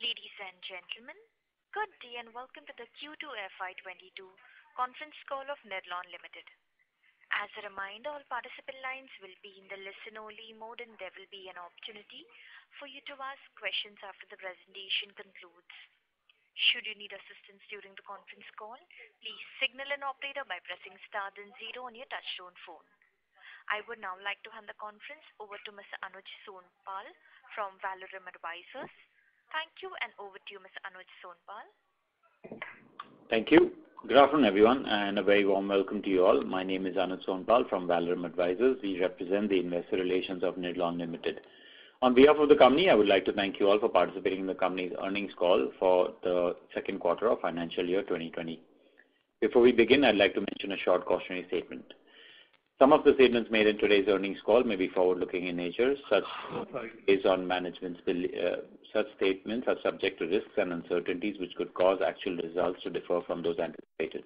Ladies and gentlemen, good day and welcome to the Q2 FY22 conference call of Nedlon Limited. As a reminder, all participant lines will be in the listen-only mode and there will be an opportunity for you to ask questions after the presentation concludes. Should you need assistance during the conference call, please signal an operator by pressing star then 0 on your touchtone phone. I would now like to hand the conference over to Mr. Anuj Sonpal from Valorem Advisors. Thank you, and over to you, Mr. Anuj Sonpal. Thank you. Good afternoon, everyone, and a very warm welcome to you all. My name is Anuj Sonpal from Valorem Advisors. We represent the investor relations of Nedlon Limited. On behalf of the company, I would like to thank you all for participating in the company's earnings call for the second quarter of financial year 2020. Before we begin, I'd like to mention a short cautionary statement. Some of the statements made in today's earnings call may be forward-looking in nature. Such statements are subject to risks and uncertainties which could cause actual results to differ from those anticipated.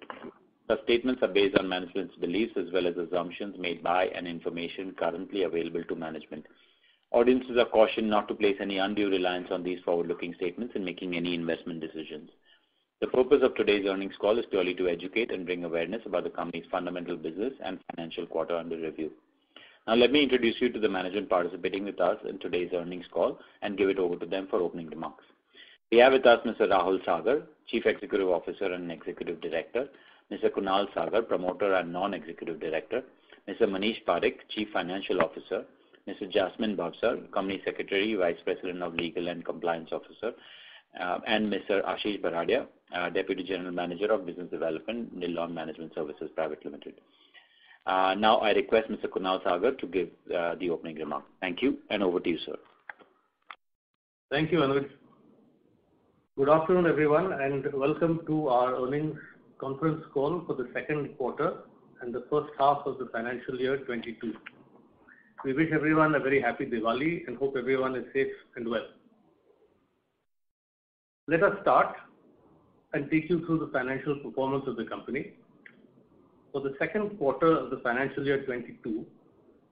Such statements are based on management's beliefs as well as assumptions made by and information currently available to management. Audiences are cautioned not to place any undue reliance on these forward-looking statements in making any investment decisions. The purpose of today's earnings call is purely to educate and bring awareness about the company's fundamental business and financial quarter under review. Now let me introduce you to the management participating with us in today's earnings call and give it over to them for opening remarks. We have with us Mr. Rahul Sagar, Chief Executive Officer and Executive Director, Mr. Kunal Sagar, Promoter and Non-Executive Director, Mr. Manish Parekh, Chief Financial Officer, Mr. Jasmine Bhavsar, Company Secretary, Vice President of Legal and Compliance Officer, and Mr. Ashish Baradia, Deputy General Manager of Business Development, Nedlon Management Services Private Limited. Now I request Mr. Kunal Sagar to give the opening remark. Thank you, and over to you, sir. Thank you, Anuj. Good afternoon, everyone, and welcome to our earnings conference call for the second quarter and the first half of the financial year 22. We wish everyone a very happy Diwali and hope everyone is safe and well. Let us start and take you through the financial performance of the company. For the second quarter of the financial year 22,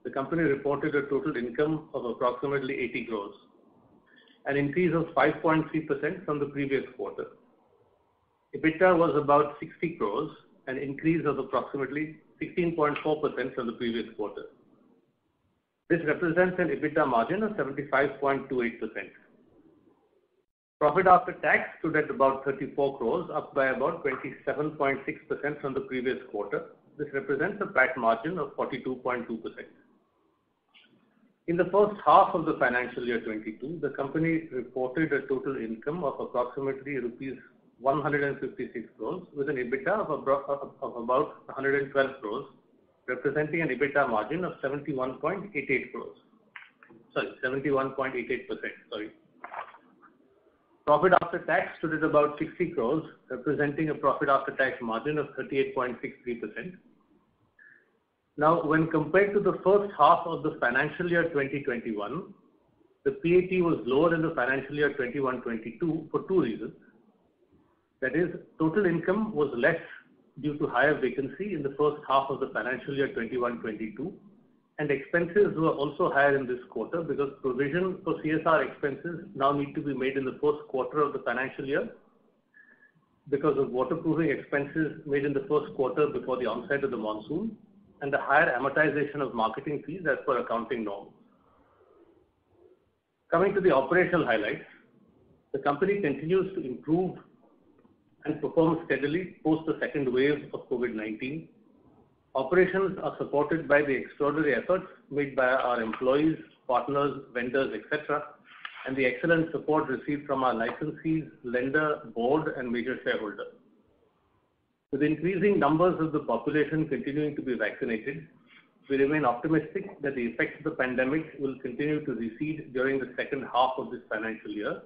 the company reported a total income of approximately 80 crores, an increase of 5.3% from the previous quarter. EBITDA was about 60 crores, an increase of approximately 16.4% from the previous quarter. This represents an EBITDA margin of 75.28%. Profit after tax stood at about 34 crores, up by about 27.6% from the previous quarter. This represents a PAT margin of 42.2%. In the first half of the financial year 22, the company reported a total income of approximately rupees 156 crores with an EBITDA of about 112 crores, representing an EBITDA margin of 71.88%. Profit after tax stood at about 60 crores, representing a profit after tax margin of 38.63%. Now, when compared to the first half of the financial year 2021, the PAT was lower in the financial year 21-22 for two reasons. That is, total income was less due to higher vacancy in the first half of the financial year 21-22, and expenses were also higher in this quarter because provision for CSR expenses now need to be made in the first quarter of the financial year because of waterproofing expenses made in the first quarter before the onset of the monsoon and the higher amortization of marketing fees as per accounting norms. Coming to the operational highlights, the company continues to improve and perform steadily post the second wave of COVID-19. Operations are supported by the extraordinary efforts made by our employees, partners, vendors, etc., and the excellent support received from our licensees, lender, board, and major shareholder. With increasing numbers of the population continuing to be vaccinated, we remain optimistic that the effects of the pandemic will continue to recede during the second half of this financial year,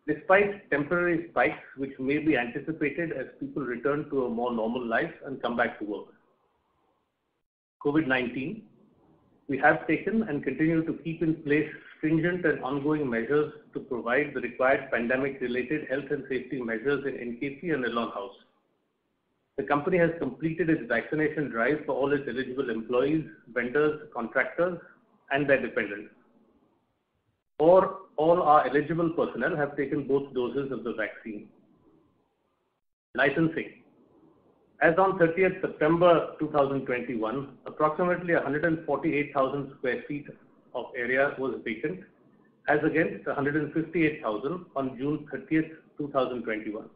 despite temporary spikes which may be anticipated as people return to a more normal life and come back to work. COVID-19, we have taken and continue to keep in place stringent and ongoing measures to provide the required pandemic-related health and safety measures in NKP and Nedlon House. The company has completed its vaccination drive for all its eligible employees, vendors, contractors, and their dependents. or all our eligible personnel have taken both doses of the vaccine. Licensing. As on 30th September 2021, approximately 148,000 square feet of area was vacant, as against 158,000 on June 30th, 2021.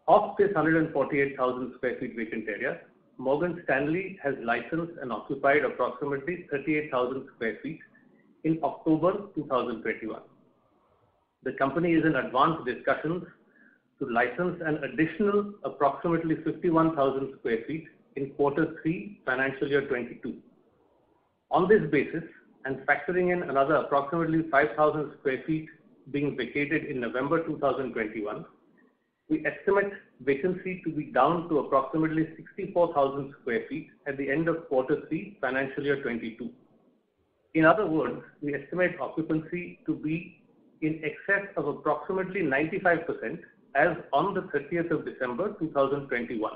Of this 148,000 square feet vacant area, Morgan Stanley has licensed and occupied approximately 38,000 square feet in October 2021. The company is in advanced discussions to license an additional approximately 51,000 square feet in Q3 financial year 22. On this basis, and factoring in another approximately 5,000 square feet being vacated in November 2021, we estimate vacancy to be down to approximately 64,000 square feet at the end of Q3 financial year 22. In other words, we estimate occupancy to be in excess of approximately 95% as on the 30th of December 2021.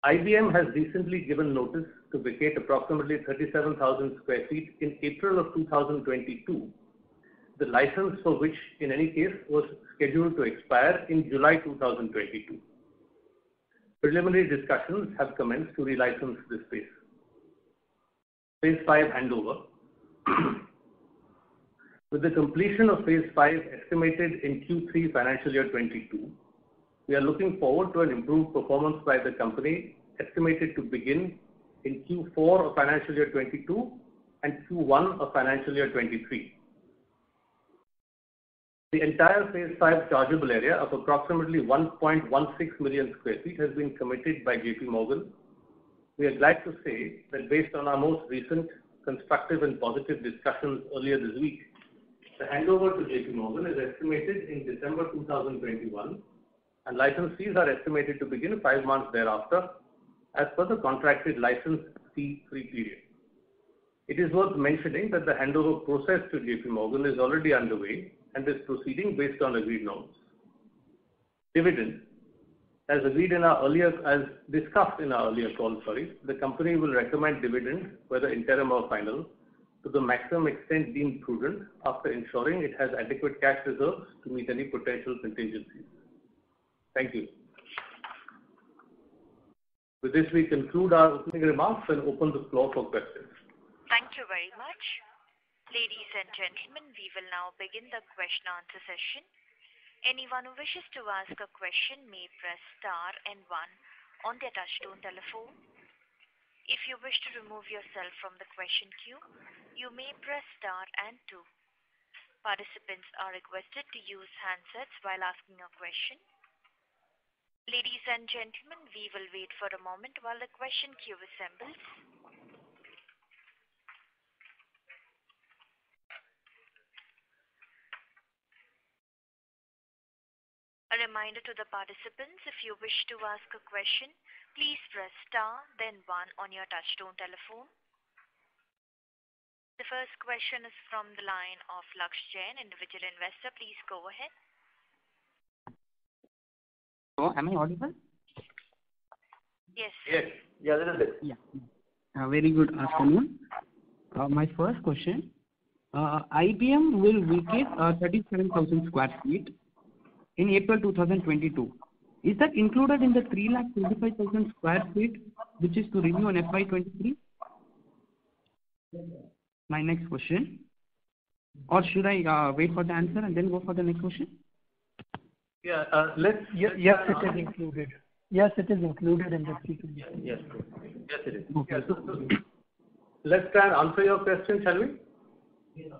IBM has recently given notice to vacate approximately 37,000 square feet in April of 2022, the license for which in any case was scheduled to expire in July 2022. Preliminary discussions have commenced to relicense this space. Phase 5 handover. With the completion of Phase 5 estimated in Q3 financial year 22, we are looking forward to an improved performance by the company estimated to begin in Q4 of financial year 22 and Q1 of financial year 23. The entire Phase 5 chargeable area of approximately 1.16 million square feet has been committed by JP Morgan. We are glad to say that based on our most recent constructive and positive discussions earlier this week, the handover to JP Morgan is estimated in December 2021 and license fees are estimated to begin 5 months thereafter as per the contracted license fee-free period. It is worth mentioning that the handover process to JP Morgan is already underway and is proceeding based on agreed norms. Dividend. As discussed in our earlier call, the company will recommend dividend, whether interim or final, to the maximum extent deemed prudent after ensuring it has adequate cash reserves to meet any potential contingencies. Thank you. With this, we conclude our opening remarks and open the floor for questions. Thank you very much. Ladies and gentlemen, we will now begin the question answer session. Anyone who wishes to ask a question may press star and 1 on their touchtone telephone. If you wish to remove yourself from the question queue, you may press star and 2. Participants are requested to use handsets while asking a question. Ladies and gentlemen, we will wait for a moment while the question queue assembles. A reminder to the participants, if you wish to ask a question, please press star then 1 on your touchtone telephone. The first question is from the line of Laksh Jain, individual investor. Please go ahead. Oh, am I audible? Yes. Yes. Yeah, that is it. Yeah. Very good afternoon. My first question. IBM will vacate 37,000 square feet in April 2022. Is that included in the 3,25,000 square feet which is to renew on FY23? My next question. Or should I wait for the answer and then go for the next question? Yeah, Yes, it is included. Yes, it is included in the 3,25,000. Yes, it is. Okay. Yeah, so let's try and answer your question, shall we?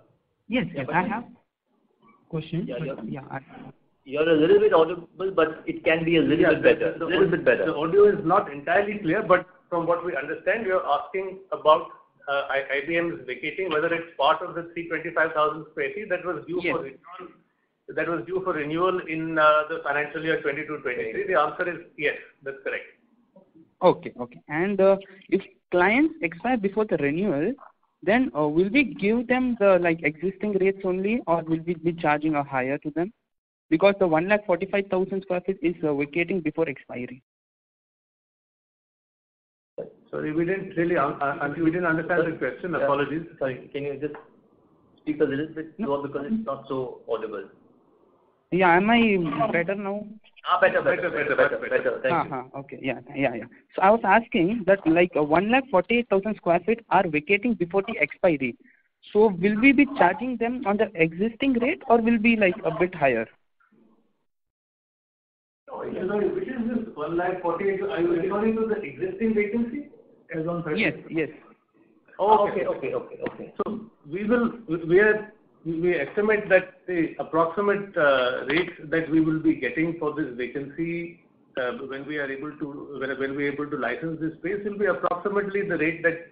Yes, I have question. You're a little bit audible, but it can be a little bit better. The audio is not entirely clear, but from what we understand, you're asking about IBM is vacating, whether it's part of the 325,000 square feet that was due for renewal. That was due for renewal in the financial year 22-23. The answer is yes, that's correct. Okay. And if clients expire before the renewal, then will we give them the existing rates only, or will we be charging a higher to them? Because the 1,45,000 square feet is vacating before expiry. Sorry, we didn't understand the question. Apologies. Sorry, can you just speak a little bit slower because it's not so audible. Yeah, am I better now? Better. Thank you. Okay. Yeah. So I was asking that like 1,48,000 square feet are vacating before the expiry. So will we be charging them on the existing rate or will be like a bit higher? Which is this 1,48,000? Are you referring to the existing vacancy as on 30? Yes. Okay. So we estimate that the approximate rates that we will be getting for this vacancy when we are able to license this space will be approximately the rate that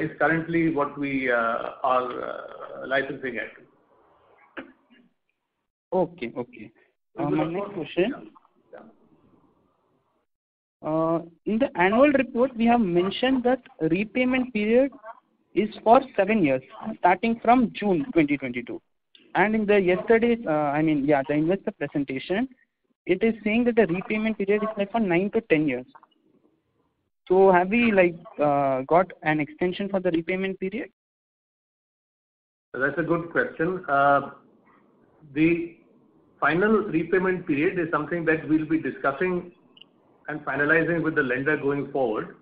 is currently what we are licensing at. Okay. My next question. In the annual report, we have mentioned that repayment period is for 7 years, starting from June 2022. And in the the investor presentation, it is saying that the repayment period is like for 9 to 10 years. So have we got an extension for the repayment period? That's a good question. The final repayment period is something that we'll be discussing and finalizing with the lender going forward.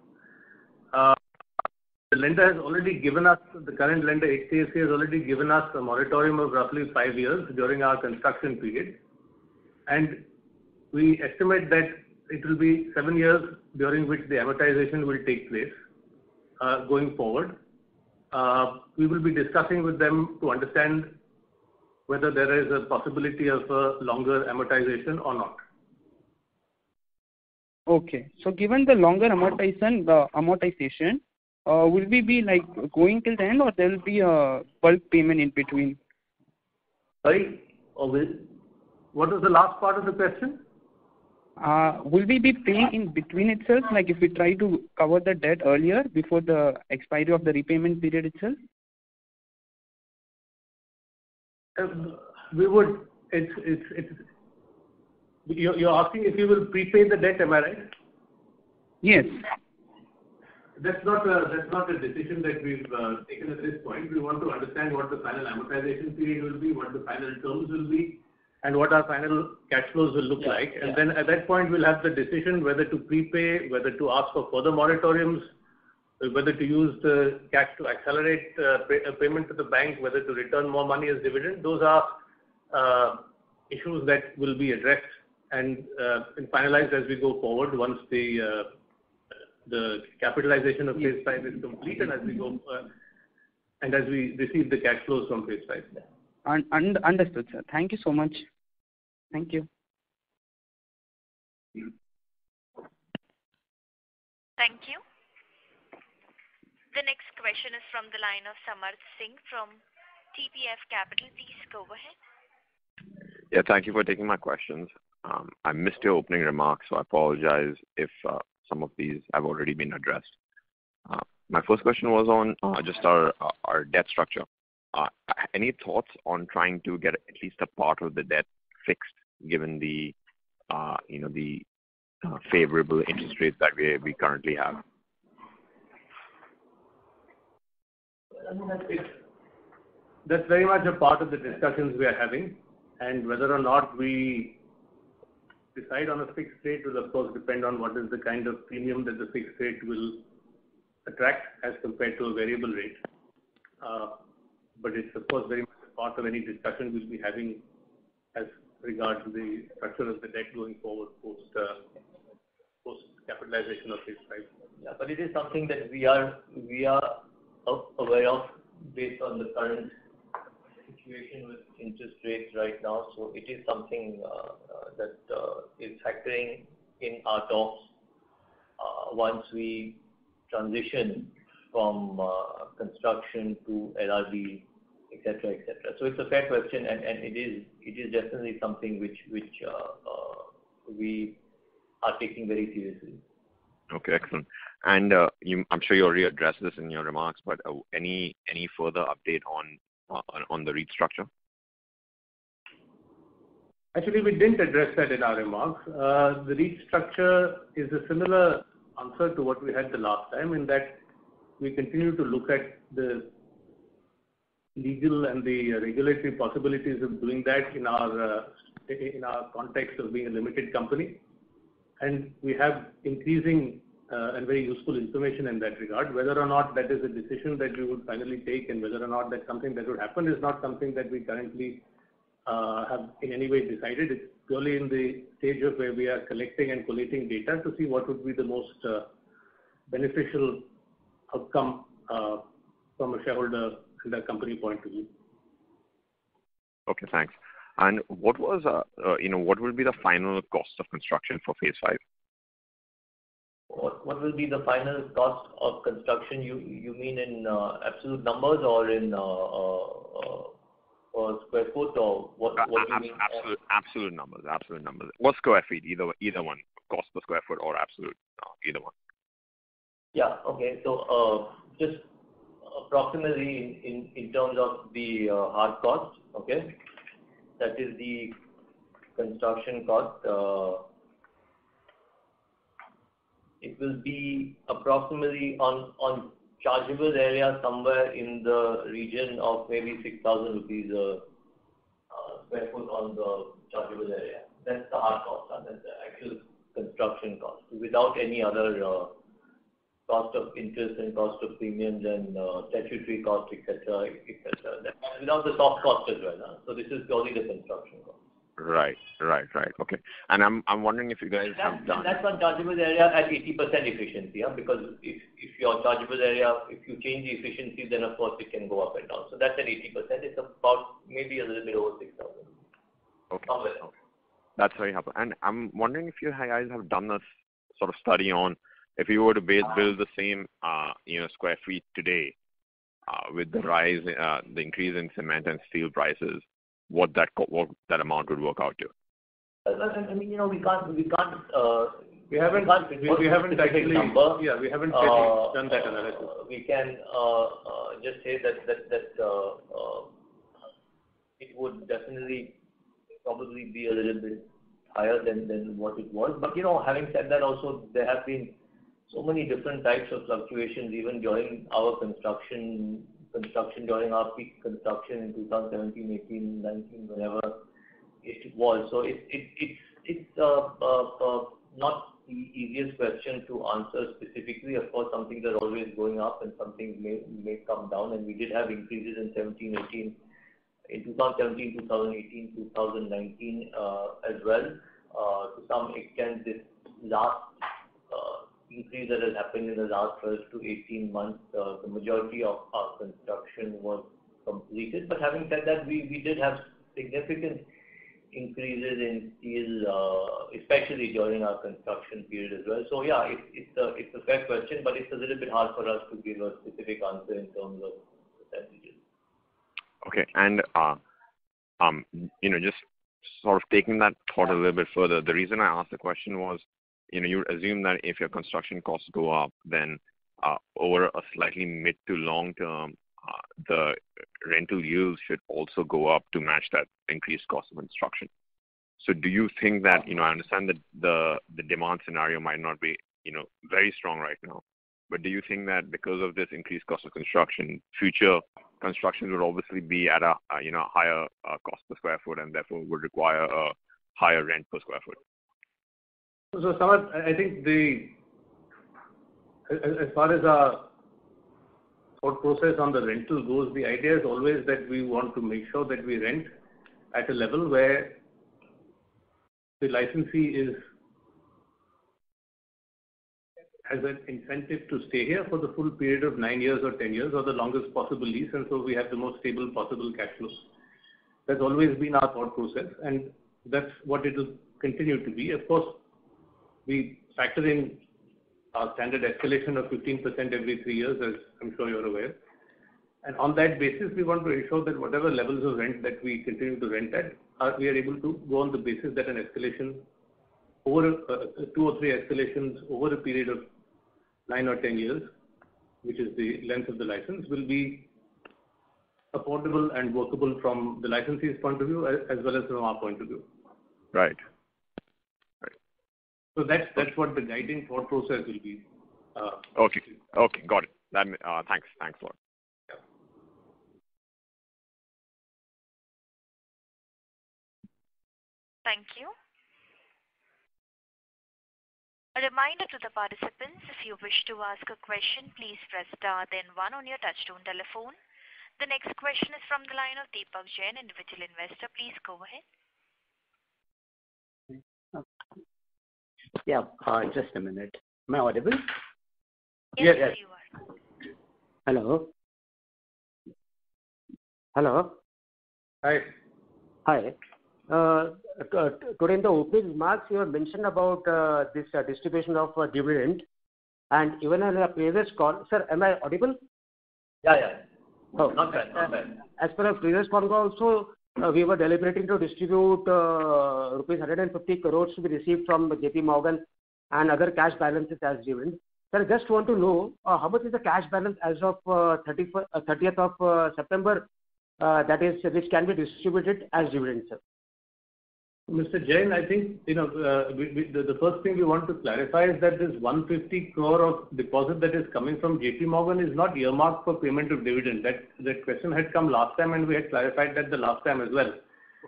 The lender has already given us, the current lender HDFC has already given us a moratorium of roughly 5 years during our construction period. And we estimate that it will be 7 years during which the amortization will take place going forward. We will be discussing with them to understand whether there is a possibility of a longer amortization or not. Okay. So given the longer amortization, will we be going till the end or there will be a bulk payment in between? Sorry? What was the last part of the question? Will we be paying in between itself, like if we try to cover the debt earlier before the expiry of the repayment period itself? We would. You're asking if you will prepay the debt, am I right? Yes. That's not a decision that we've taken at this point. We want to understand what the final amortization period will be, what the final terms will be, and what our final cash flows will look like. And then at that point, we'll have the decision whether to prepay, whether to ask for further moratoriums, whether to use the cash to accelerate payment to the bank, whether to return more money as dividend. Those are issues that will be addressed and finalized as we go forward once the capitalization of phase 5 is complete and as we go and as we receive the cash flows from phase 5. Understood, sir. Thank you so much. Thank you. Thank you. The next question is from the line of Samarth Singh from TPF Capital. Please go ahead. Yeah, thank you for taking my questions. I missed your opening remarks, so I apologize if some of these have already been addressed. My first question was on just our debt structure. Any thoughts on trying to get at least a part of the debt fixed, given the favorable interest rates that we currently have? That's very much a part of the discussions we are having, and whether or not we decide on a fixed rate will of course depend on what is the kind of premium that the fixed rate will attract as compared to a variable rate. But it's of course very much a part of any discussion we'll be having as regards to the structure of the debt going forward post capitalization of phase 5. Yeah, but it is something that we are aware of based on the current situation with interest rates right now. So it is something that is factoring in our talks once we transition from construction to LRD, etc., etc. So it's a fair question, and it is definitely something which we are taking very seriously. Okay, excellent. And I'm sure you already addressed this in your remarks, but any further update on the REIT structure? Actually, we didn't address that in our remarks. The REIT structure is a similar answer to what we had the last time, in that we continue to look at the legal and the regulatory possibilities of doing that in our context of being a limited company. And we have increasing and very useful information in that regard. Whether or not that is a decision that we would finally take and whether or not that's something that would happen is not something that we currently have in any way decided. It's purely in the stage of where we are collecting and collating data to see what would be the most beneficial outcome from a shareholder and a company point of view. Okay, thanks. And what was, what will be the final cost of construction for phase 5? What will be the final cost of construction? You mean in absolute numbers or in or square foot, or what do you mean? Absolute numbers. Or square feet, either one. Cost per square foot or absolute, either one. Yeah. Okay. So just approximately in terms of the hard cost, okay, that is the construction cost. It will be approximately on chargeable area somewhere in the region of maybe 6,000 rupees square foot on the chargeable area. That's the hard cost, and that's the actual construction cost, without any other cost of interest and cost of premiums and statutory cost, etc., etc. Without the soft cost as well. So this is purely the construction cost. Right. Okay. And I'm wondering if you guys have done. That's on chargeable area at 80% efficiency, because if your chargeable area, if you change the efficiency, then of course it can go up and down. So that's at 80%. It's about maybe a little bit over 6,000. Okay. That's very helpful. And I'm wondering if you guys have done a sort of study on if you were to build the same square feet today with the rise, the increase in cement and steel prices, what that amount would work out to. I mean, we can't. We haven't actually. Number. Yeah, we haven't done that analysis. We can just say that it would definitely probably be a little bit higher than what it was. But having said that, also there have been so many different types of fluctuations even during our construction during our peak construction in 2017, 18, 19, whenever it was. So it's not the easiest question to answer specifically. Of course, some things are always going up and some things may come down. And we did have increases in 17, 18, in 2017, 2018, 2019 as well. To some extent, this last increase that has happened in the last 12 to 18 months, the majority of our construction was completed. But having said that, we did have significant increases in steel, especially during our construction period as well. So yeah, it's a fair question, but it's a little bit hard for us to give a specific answer in terms of percentages. Okay, and just sort of taking that thought a little bit further, the reason I asked the question was, you assume that if your construction costs go up, then over a slightly mid to long term, the rental yields should also go up to match that increased cost of construction. So do you think that, I understand that the demand scenario might not be, very strong right now, but do you think that because of this increased cost of construction, future construction would obviously be at a higher cost per square foot and therefore would require a higher rent per square foot? So, Samarth, I think as far as our thought process on the rental goes, the idea is always that we want to make sure that we rent at a level where the licensee has an incentive to stay here for the full period of 9 years or 10 years or the longest possible lease, and so we have the most stable possible cash flows. That's always been our thought process, and that's what it will continue to be. Of course, we factor in our standard escalation of 15% every 3 years, as I'm sure you're aware. And on that basis, we want to ensure that whatever levels of rent that we continue to rent at, we are able to go on the basis that an escalation over 2 or 3 escalations over a period of 9 or 10 years, which is the length of the license, will be affordable and workable from the licensee's point of view as well as from our point of view. Right. So that's what the guiding thought process will be. Okay, got it. Thanks a lot. Thank you. A reminder to the participants, if you wish to ask a question, please press star then one on your touchtone telephone. The next question is from the line of Deepak Jain, individual investor. Please go ahead. Yeah, just a minute. Am I audible? Yes, Yes. you are. Hello? Hello? Hi. Hi. Today in the opening remarks, you have mentioned about this distribution of dividend, and even in a previous call, sir, am I audible? Yeah. Oh. Not bad. As per a previous call also, we were deliberating to distribute rupees 150 crores to be received from JP Morgan and other cash balances as dividend. Sir, just want to know how much is the cash balance as of 30th of September, that is, which can be distributed as dividend, sir. Mr. Jain, I think, the first thing we want to clarify is that this 150 crore of deposit that is coming from JP Morgan is not earmarked for payment of dividend. That question had come last time, and we had clarified that the last time as well.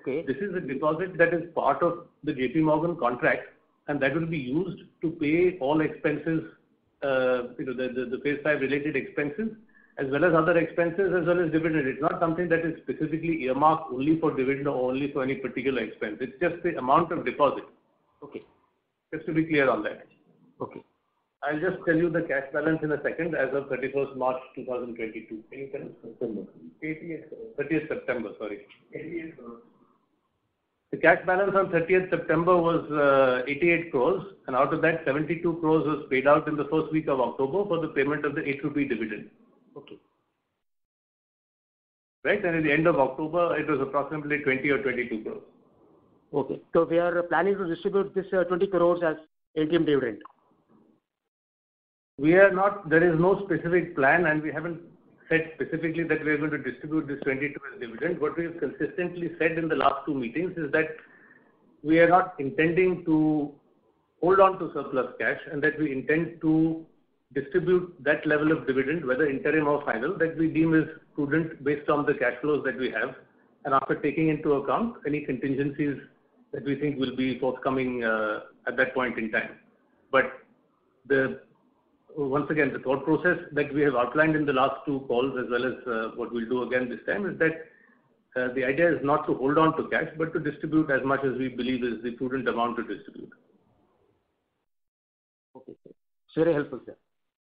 Okay. This is a deposit that is part of the JP Morgan contract, and that will be used to pay all expenses, the phase 5 related expenses, as well as other expenses, as well as dividend. It's not something that is specifically earmarked only for dividend or only for any particular expense. It's just the amount of deposit. Okay. Just to be clear on that. Okay. I'll just tell you the cash balance in a second as of 31st March 2022. Can you tell us? 88 crores. 30th September, sorry. 88 crores. The cash balance on 30th September was 88 crores, and out of that, 72 crores was paid out in the first week of October for the payment of the 8 rupee dividend. Okay. Right, and at the end of October, it was approximately 20 or 22 crores. Okay. So we are planning to distribute this 20 crores as interim dividend. We are not, there is no specific plan, and we haven't said specifically that we are going to distribute this 22 as dividend. What we have consistently said in the last two meetings is that we are not intending to hold on to surplus cash, and that we intend to distribute that level of dividend, whether interim or final, that we deem is prudent based on the cash flows that we have, and after taking into account any contingencies that we think will be forthcoming at that point in time. But once again, the thought process that we have outlined in the last two calls, as well as what we'll do again this time, is that the idea is not to hold on to cash, but to distribute as much as we believe is the prudent amount to distribute. Okay, sir. It's very helpful, sir.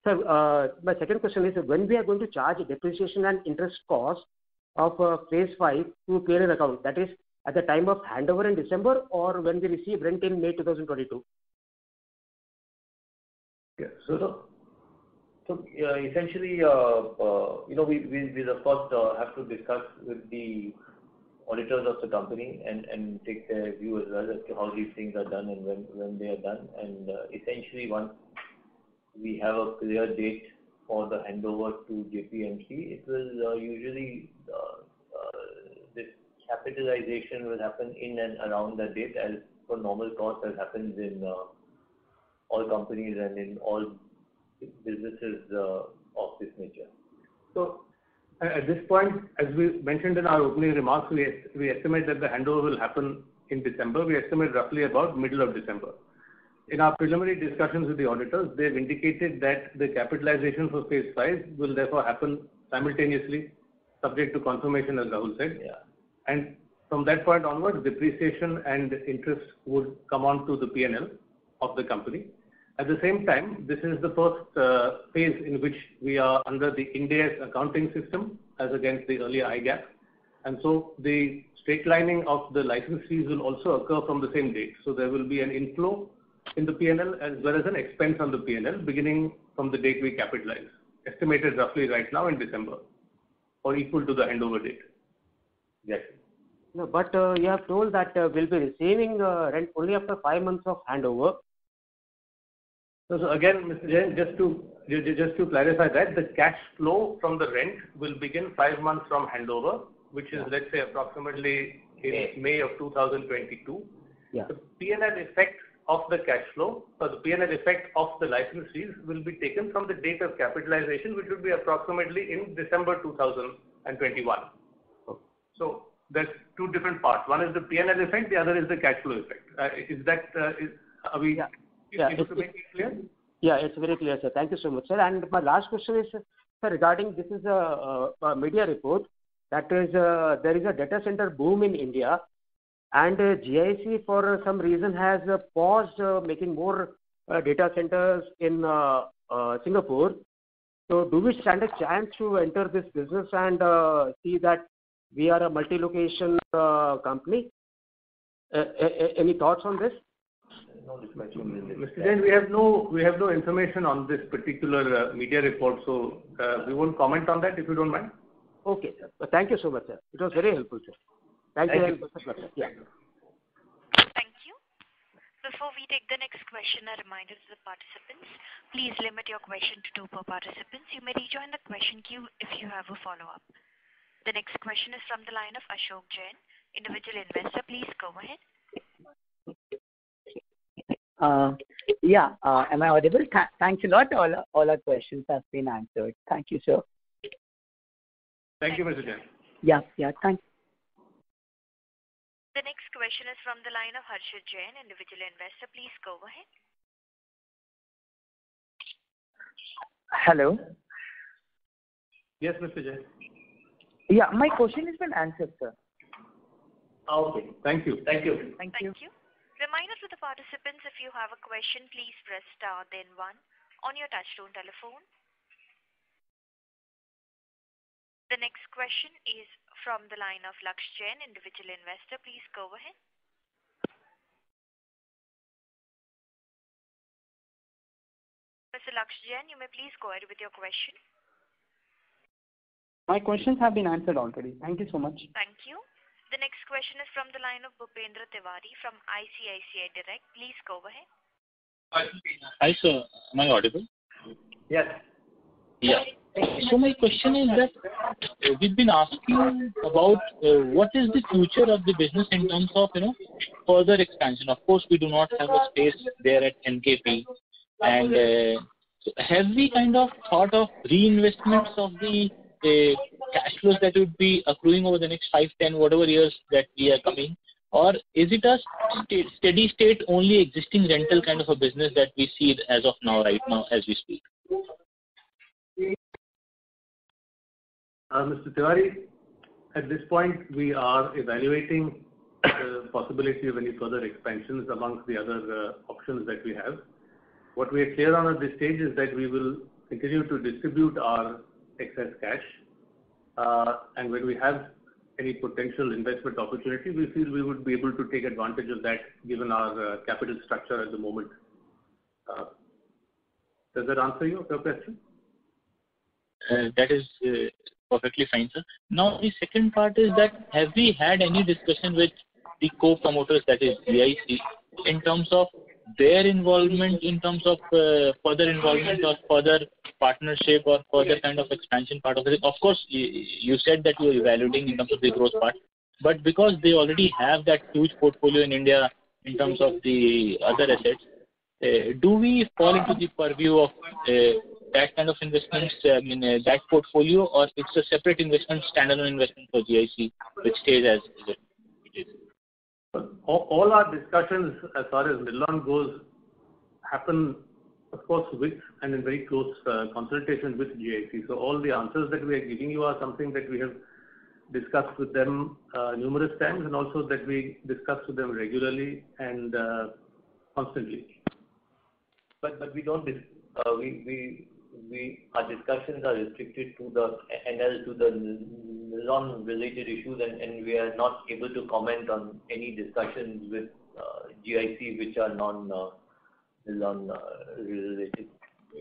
Sir, my second question is, when we are going to charge depreciation and interest cost of phase 5 to P&L account, that is at the time of handover in December, or when we receive rent in May 2022? Yeah. So essentially, we of course have to discuss with the auditors of the company and take their view as well as to how these things are done and when they are done. And essentially, once we have a clear date for the handover to JPMC, it will usually this capitalization will happen in and around that date, as per normal course as happens in all companies and in all businesses of this nature. So at this point, as we mentioned in our opening remarks, we estimate that the handover will happen in December. We estimate roughly about middle of December. In our preliminary discussions with the auditors, they've indicated that the capitalization for phase 5 will therefore happen simultaneously, subject to confirmation, as Rahul said. Yeah. And from that point onwards, depreciation and interest would come on to the P&L of the company. At the same time, this is the first phase in which we are under the Ind AS accounting system as against the earlier IGAAP. And so the straightlining of the license fees will also occur from the same date. So there will be an inflow in the P&L as well as an expense on the P&L beginning from the date we capitalize, estimated roughly right now in December, or equal to the handover date. Yes. No, but you have told that we'll be receiving rent only after 5 months of handover. So again, Mr. Jain, just to clarify that, the cash flow from the rent will begin 5 months from handover, which is, let's say, approximately in May of 2022. Yeah. The P&L effect of the cash flow, or the P&L effect of the license fees, will be taken from the date of capitalization, which would be approximately in December 2021. Okay. So there's two different parts. One is the P&L effect, the other is the cash flow effect. Are we able to make it clear? Yeah, it's very clear, sir. Thank you so much, sir. And my last question is, sir, regarding this is a media report that is there is a data center boom in India, and GIC for some reason has paused making more data centers in Singapore. So do we stand a chance to enter this business and see that we are a multi-location company? Any thoughts on this? Mr. Jain, we have no information on this particular media report, so we won't comment on that if you don't mind. Okay, sir. Thank you so much, sir. It was very helpful, sir. Thank you. Yeah. Thank you. Before we take the next question, a reminder to the participants, please limit your question to 2 per participant. You may rejoin the question queue if you have a follow-up. The next question is from the line of Ashok Jain, individual investor. Please go ahead. Am I audible? Thanks a lot. All our questions have been answered. Thank you, sir. Thank you, Mr. Jain. Yeah, thanks. The next question is from the line of Harshit Jain, individual investor. Please go ahead. Hello. Yes, Mr. Jain. Yeah, my question has been answered, sir. Okay. Thank you. Thank you. Reminder to the participants, if you have a question, please press star then 1 on your touchtone telephone. The next question is from the line of Laksh Jain, individual investor. Please go ahead. Mr. Laksh Jain, you may please go ahead with your question. My questions have been answered already. Thank you so much. Thank you. The next question is from the line of Bhupendra Tiwari from ICICI Direct. Please go ahead. Hi, sir. Am I audible? Yes. Yeah. So my question is that we've been asking about what is the future of the business in terms of further expansion. Of course, we do not have a space there at NKP, and so have we kind of thought of reinvestments of the cash flows that would be accruing over the next 5, 10, whatever years that we are coming, or is it a steady state only existing rental kind of a business that we see as of now, right now, as we speak? Mr. Tiwari, at this point, we are evaluating the possibility of any further expansions amongst the other options that we have. What we are clear on at this stage is that we will continue to distribute our excess cash, and when we have any potential investment opportunity, we feel we would be able to take advantage of that given our capital structure at the moment. Does that answer your question? That is perfectly fine, sir. Now, the second part is that have we had any discussion with the co-promoters, that is GIC, in terms of their involvement, in terms of further involvement or further partnership or further kind of expansion part of it? Of course, you said that you are evaluating in terms of the growth part, but because they already have that huge portfolio in India in terms of the other assets, do we fall into the purview of that kind of investments, that portfolio, or it's a separate investment, standalone investment for GIC, which stays as it is? All our discussions as far as Nidlon goes happen, of course, with and in very close consultation with GIC. So all the answers that we are giving you are something that we have discussed with them numerous times, and also that we discuss with them regularly and constantly. But we don't. Our discussions are restricted to the NL, to the non-related issues, and we are not able to comment on any discussions with GIC which are non-related.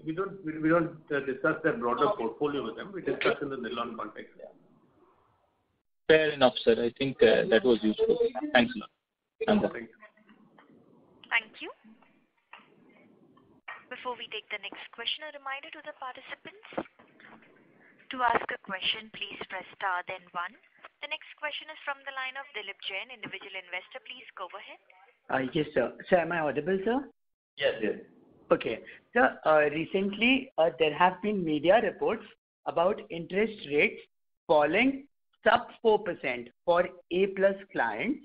We don't discuss their broader portfolio with them. We discuss in the Nidlon context. Yeah. Fair enough, sir. I think that was useful. Thanks a lot. Thank you. Before we take the next question, a reminder to the participants. To ask a question, please press star then 1. The next question is from the line of Dilip Jain, individual investor. Please go ahead. Yes, sir. Sir, am I audible, sir? Yes. Okay. Sir, recently there have been media reports about interest rates falling sub 4% for A+ clients,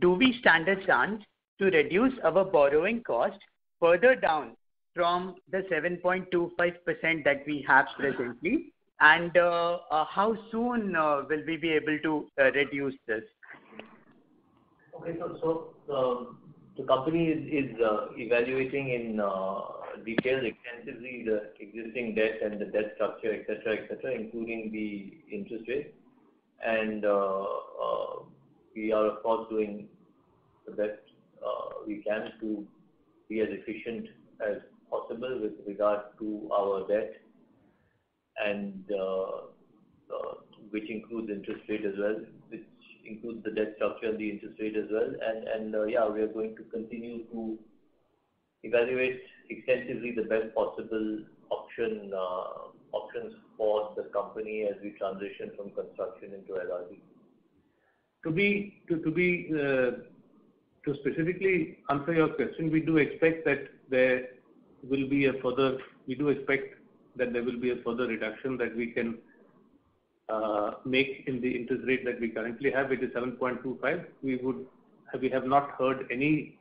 do we stand a chance to reduce our borrowing cost further down from the 7.25% that we have presently? And how soon will we be able to reduce this? Okay, so the company is evaluating in detail extensively the existing debt and the debt structure, etc., including the interest rate. And we are, of course, doing the best we can to be as efficient as possible with regard to our debt, and which includes interest rate as well, which includes the debt structure and the interest rate as well. And yeah, we are going to continue to evaluate extensively the best possible options for the company as we transition from construction into LRD. To specifically answer your question, we do expect that there will be a further reduction that we can make in the interest rate that we currently have, which is 7.25. We have not heard any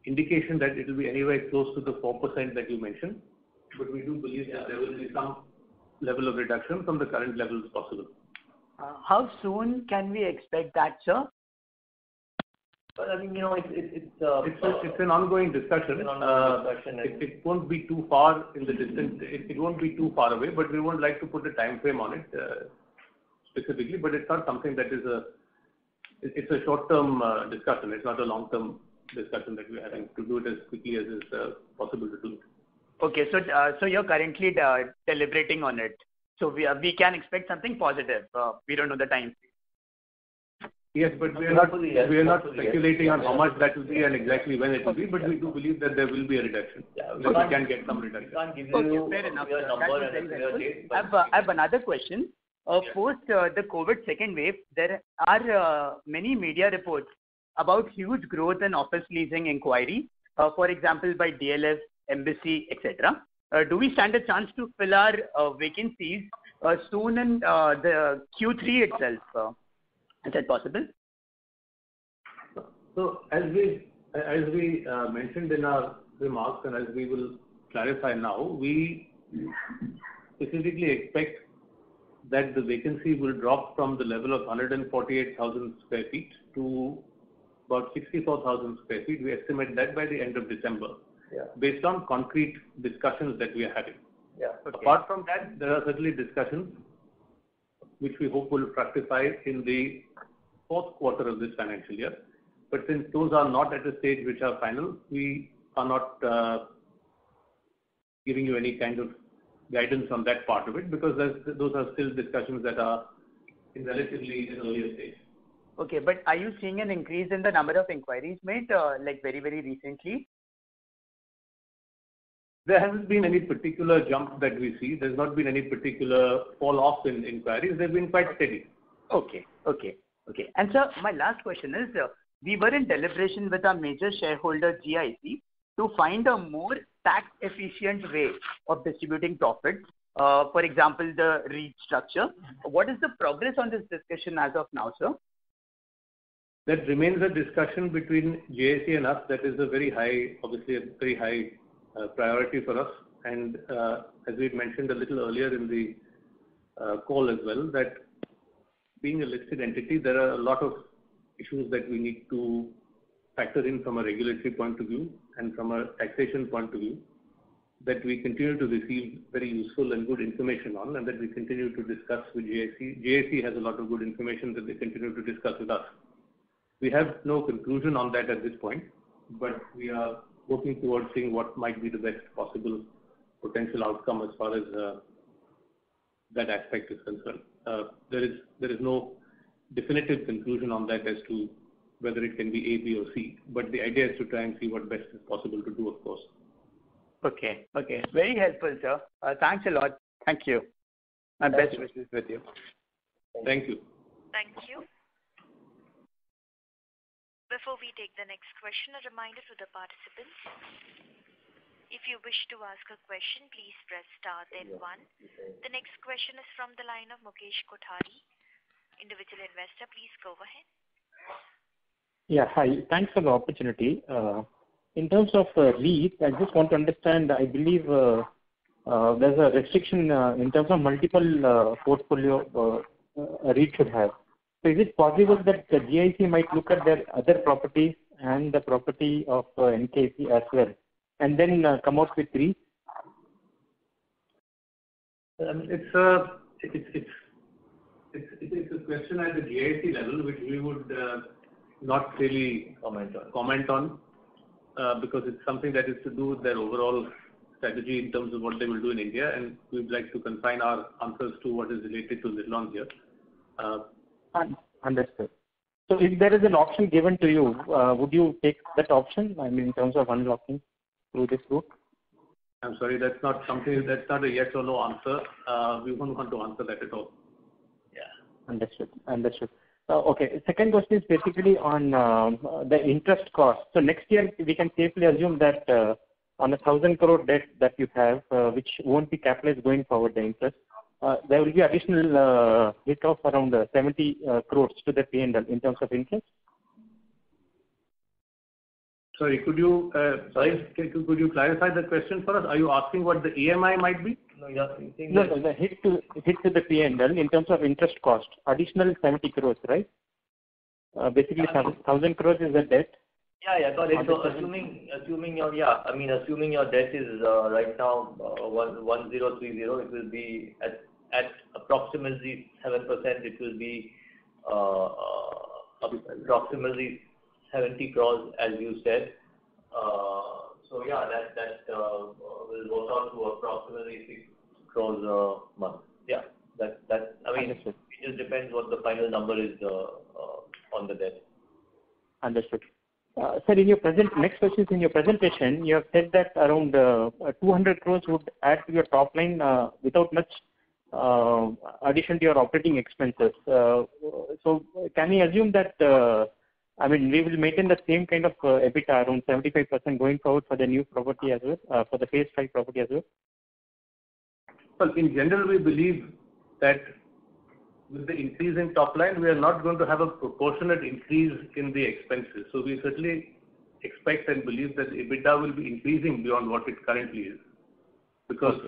indication that it will be anywhere close to the 4% that you mentioned, but we do believe that there will be some level of reduction from the current levels possible. How soon can we expect that, sir? But I mean, it's an ongoing discussion. It won't be too far in the distance. It won't be too far away, but we won't like to put a time frame on it specifically. But it's not something that is it's a short-term discussion. It's not a long-term discussion that we're having to do it as quickly as is possible to do it. Okay, so you're currently deliberating on it. So we can expect something positive. We don't know the time. Yes, but we are not speculating on how much that will be and exactly when it will be, but we do believe that there will be a reduction. Yeah, we can get some reduction. Okay, fair enough. I have another question. Post the COVID second wave, there are many media reports about huge growth in office leasing inquiry, for example, by DLF, Embassy, etc. Do we stand a chance to fill our vacancies soon in the Q3 itself? Is that possible? So as we mentioned in our remarks and as we will clarify now, we specifically expect that the vacancy will drop from the level of 148,000 square feet to about 64,000 square feet. We estimate that by the end of December, based on concrete discussions that we are having. Yeah. Okay. Apart from that, there are certainly discussions which we hope will fructify in the fourth quarter of this financial year. But since those are not at a stage which are final, we are not giving you any kind of guidance on that part of it, because those are still discussions that are in relatively earlier stage. Okay, but are you seeing an increase in the number of inquiries made, like very, very recently? There hasn't been any particular jump that we see. There's not been any particular fall off in inquiries. They've been quite steady. Okay. And sir, my last question is, we were in deliberation with our major shareholder GIC to find a more tax efficient way of distributing profits. For example, the REIT structure. What is the progress on this discussion as of now, sir? That remains a discussion between GIC and us. That is obviously a very high priority for us. And as we mentioned a little earlier in the call as well, that being a listed entity, there are a lot of issues that we need to factor in from a regulatory point of view and from a taxation point of view, that we continue to receive very useful and good information on, and that we continue to discuss with GIC. GIC has a lot of good information that they continue to discuss with us. We have no conclusion on that at this point, but we are working towards seeing what might be the best possible potential outcome as far as that aspect is concerned. There is no definitive conclusion on that as to whether it can be A, B, or C, but the idea is to try and see what best is possible to do, of course. Okay. Very helpful, sir. Thanks a lot. Thank you. My best wishes with you. Thank you. Thank you. Before we take the next question, a reminder to the participants. If you wish to ask a question, please press star then 1. The next question is from the line of Mukesh Kothari, individual investor. Please go ahead. Yeah, hi. Thanks for the opportunity. In terms of REIT, I just want to understand, I believe there's a restriction in terms of multiple portfolio a REIT should have. So is it possible that the GIC might look at their other properties and the property of NKC as well, and then come out with REIT? It's a question at the GIC level, which we would not really comment on because it's something that is to do with their overall strategy in terms of what they will do in India, and we'd like to confine our answers to what is related to Nirlon here. Understood. So if there is an option given to you, would you take that option? I mean, in terms of unlocking through this route? I'm sorry, that's not a yes or no answer. We won't want to answer that at all. Yeah. Understood. Okay. Second question is basically on the interest cost. So next year we can safely assume that on 1,000 crore debt that you have, which won't be capitalized going forward, the interest, there will be additional hit of around 70 crores to the P&L in terms of interest. Sorry, could you clarify the question for us? Are you asking what the EMI might be? No, the hit to the P&L in terms of interest cost, additional 70 crores, right? Basically, 1,000 crores is the debt. Yeah, got it. So assuming your debt is right now 1030, it will be at approximately 7%. It will be approximately 70 crores, as you said. So yeah, that will work out to approximately 6 crores a month. Yeah, that I mean, it just depends what the final number is on the debt. Understood. Sir, next question is, in your presentation, you have said that around 200 crores would add to your top line without much addition to your operating expenses. So can we assume that, we will maintain the same kind of EBITDA, around 75% going forward for the new property as well, for the phase 5 property as well? Well, in general, we believe that with the increase in top line, we are not going to have a proportionate increase in the expenses. So we certainly expect and believe that EBITDA will be increasing beyond what it currently is. Because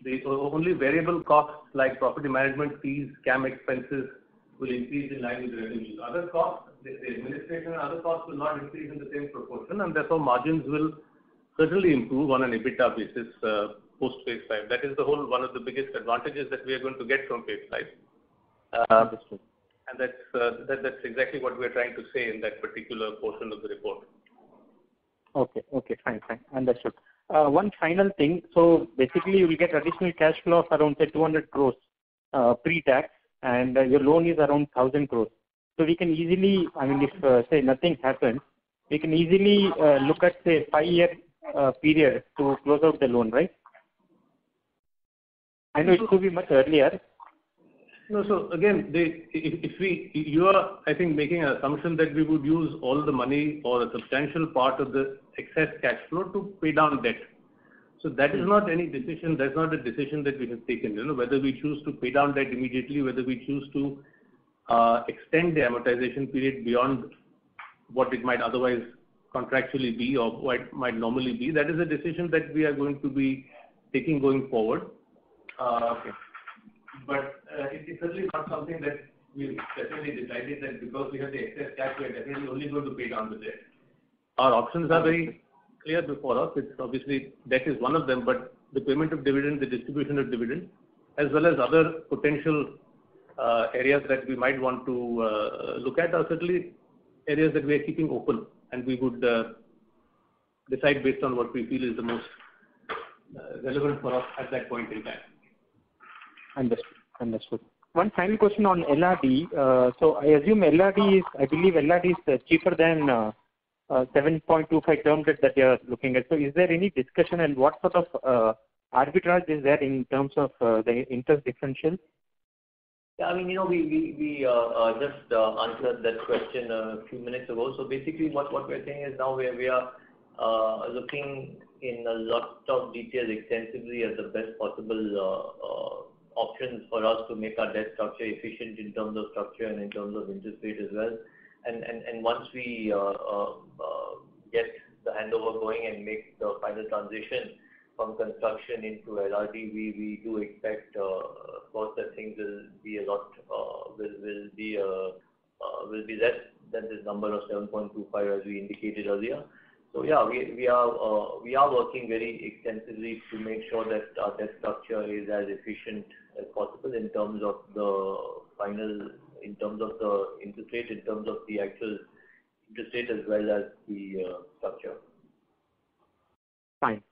the only variable costs like property management fees, CAM expenses will increase in line with revenues. Other costs, the administration and other costs will not increase in the same proportion, and therefore margins will certainly improve on an EBITDA basis post phase 5. That is one of the biggest advantages that we are going to get from phase 5. Understood. And that's exactly what we are trying to say in that particular portion of the report. Okay, fine. Understood. One final thing. So basically, you will get additional cash flow of around, say, 200 crores pre-tax, and your loan is around 1,000 crores. So we can easily, if say nothing happens, we can easily look at, say, 5-year period to close out the loan, right? I know it could be much earlier. No, so again, you are, I think, making an assumption that we would use all the money or a substantial part of the excess cash flow to pay down debt. So that is not any decision. That's not a decision that we have taken. Whether we choose to pay down debt immediately, whether we choose to extend the amortization period beyond what it might otherwise contractually be or what might normally be, that is a decision that we are going to be taking going forward. But it is certainly not something that we've definitely decided that because we have the excess cash, we are definitely only going to pay down the debt. Our options are very clear before us. It's obviously debt is one of them, but the payment of dividend, the distribution of dividend, as well as other potential areas that we might want to look at are certainly areas that we are keeping open, and we would decide based on what we feel is the most relevant for us at that point in time. Understood. One final question on LRD. So I assume LRD is cheaper than 7.25 term debt that you are looking at. So is there any discussion, and what sort of arbitrage is there in terms of the interest differential? Yeah, we just answered that question a few minutes ago. So basically, what we're saying is now we are looking in a lot of detail extensively at the best possible options for us to make our debt structure efficient in terms of structure and in terms of interest rate as well. And once we get the handover going and make the final transition from construction into LRD, we do expect, of course, that things will be a lot will be less than this number of 7.25 as we indicated earlier. So yeah, we are working very extensively to make sure that our debt structure is as efficient as possible in terms of the final, in terms of the interest rate, in terms of the actual interest rate as well as the structure. Fine.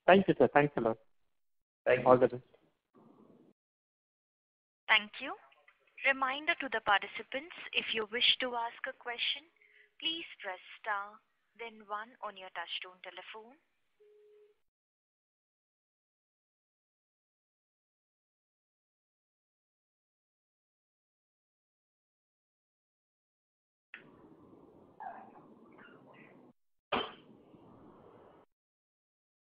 Thank you, sir. Thanks a lot. Thank you. All the best. Thank you. Reminder to the participants, if you wish to ask a question, please press star, then 1 on your touchtone telephone.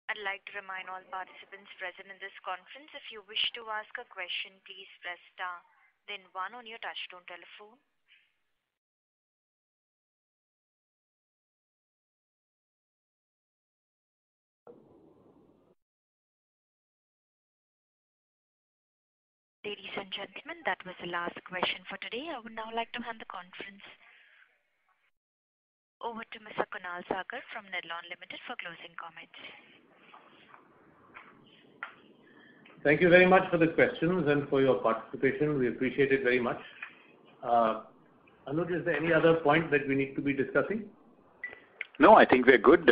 I'd like to remind all participants present in this conference, if you wish to ask a question, please press star, then 1 on your touchtone telephone. Ladies and gentlemen, that was the last question for today. I would now like to hand the conference over to Mr. Kunal Sagar from Nedlon Limited for closing comments. Thank you very much for the questions and for your participation. We appreciate it very much. Anuj, is there any other point that we need to be discussing? No, I think we're good.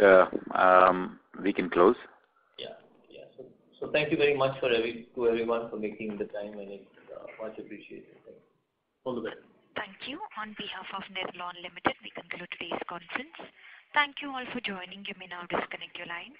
We can close. So thank you very much to everyone for making the time, and it's much appreciated. Thank you. All the best. Thank you. On behalf of Nedlon Limited, we conclude today's conference. Thank you all for joining. You may now disconnect your lines.